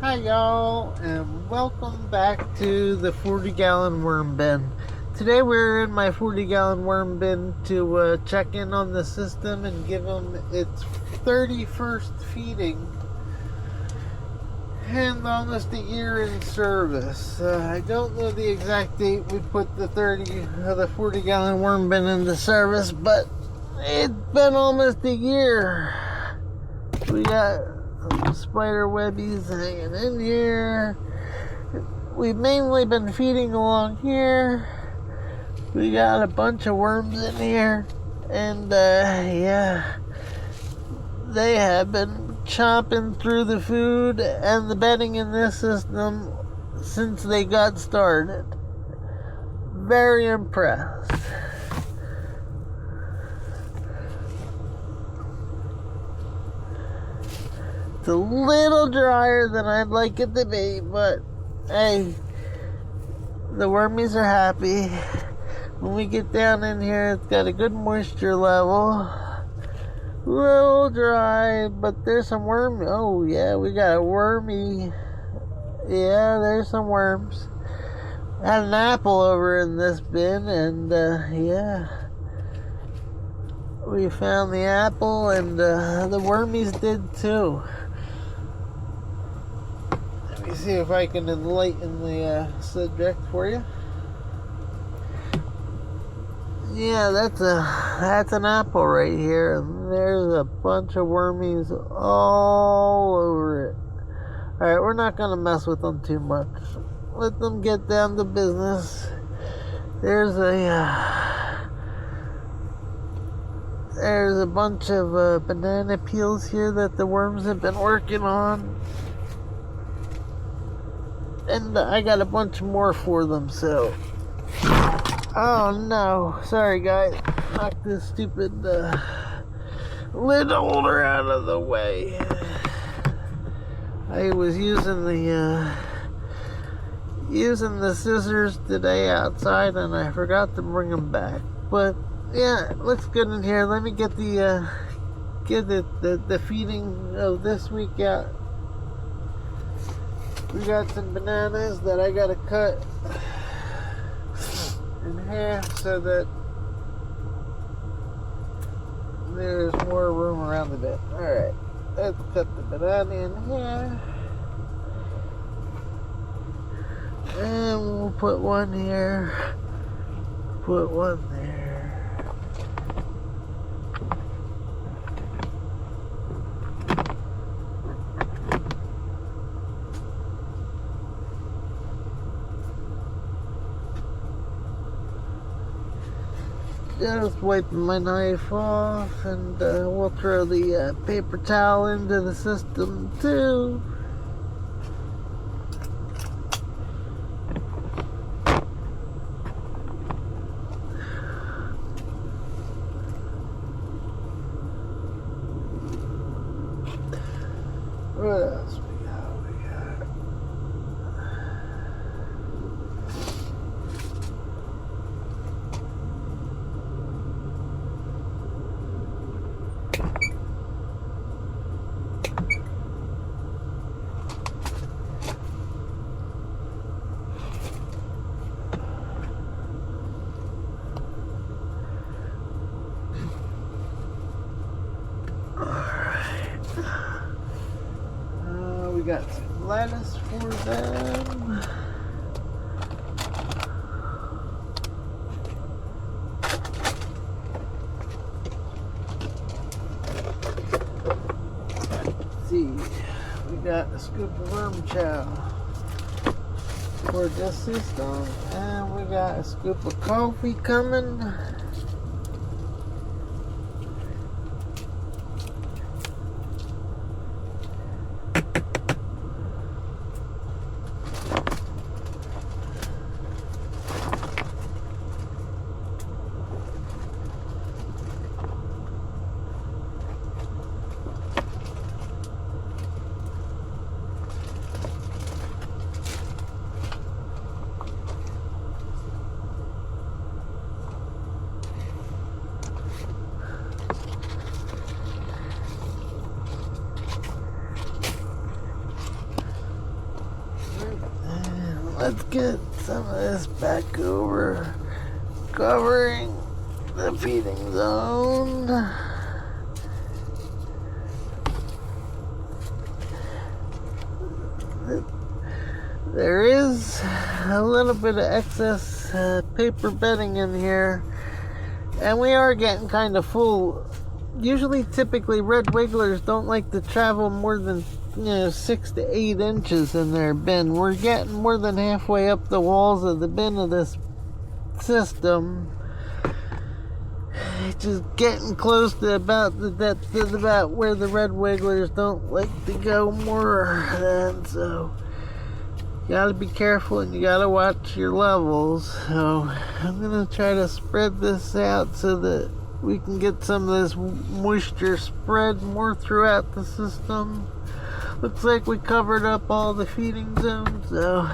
Hi y'all, and welcome back to the 40-gallon worm bin. Today we're in my 40-gallon worm bin to check in on the system and give them its 31st feeding and almost a year in service. I don't know the exact date we put the 40-gallon worm bin into service, but it's been almost a year. We got some spider webbies hanging in here. We've mainly been feeding along here. We got a bunch of worms in here, and yeah, they have been chomping through the food and the bedding in this system since they got started. Very impressed. It's a little drier than I'd like it to be, but hey, the wormies are happy. When we get down in here, it's got a good moisture level. Little dry, but there's some worm. Oh yeah, we got a wormy. Yeah, there's some worms. Had an apple over in this bin, and yeah, we found the apple, and the wormies did too. Let me see if I can enlighten the subject for you. Yeah, that's an apple right here, and there's a bunch of wormies all over it. Alright, we're not gonna mess with them too much. Let them get down to business. There's a bunch of banana peels here that the worms have been working on. And I got a bunch more for them, so... Oh no, sorry guys. Knock this stupid lid holder out of the way. I was using the scissors today outside, and I forgot to bring them back. But yeah, it looks good in here. Let me get the feeding of this week out. We got some bananas that I gotta cut in half so that there's more room around the bed. Alright, let's cut the banana in here. And we'll put one here. Put one there. Just wiping my knife off, and we'll throw the paper towel into the system too. What else we got? We got some lettuce for them. Let's see, we got a scoop of worm chow for this system, and we got a scoop of coffee coming. let's get some of this back over, covering the feeding zone. There is a little bit of excess paper bedding in here, and we are getting kind of full. Typically red wigglers don't like to travel more than 6 to 8 inches in their bin. We're getting more than halfway up the walls of the bin of this system. It's just getting close to about the depth of about where the red wigglers don't like to go more than. So you gotta be careful and you gotta watch your levels. So I'm gonna try to spread this out so that we can get some of this moisture spread more throughout the system. Looks like we covered up all the feeding zones, so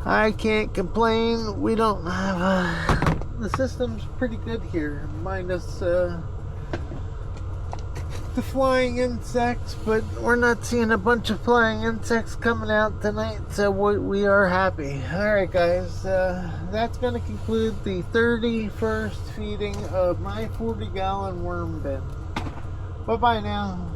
I can't complain. We don't have the system's pretty good here, minus the flying insects, but we're not seeing a bunch of flying insects coming out tonight, so we are happy. Alright guys, that's going to conclude the 31st feeding of my 40-gallon worm bin. Bye bye now.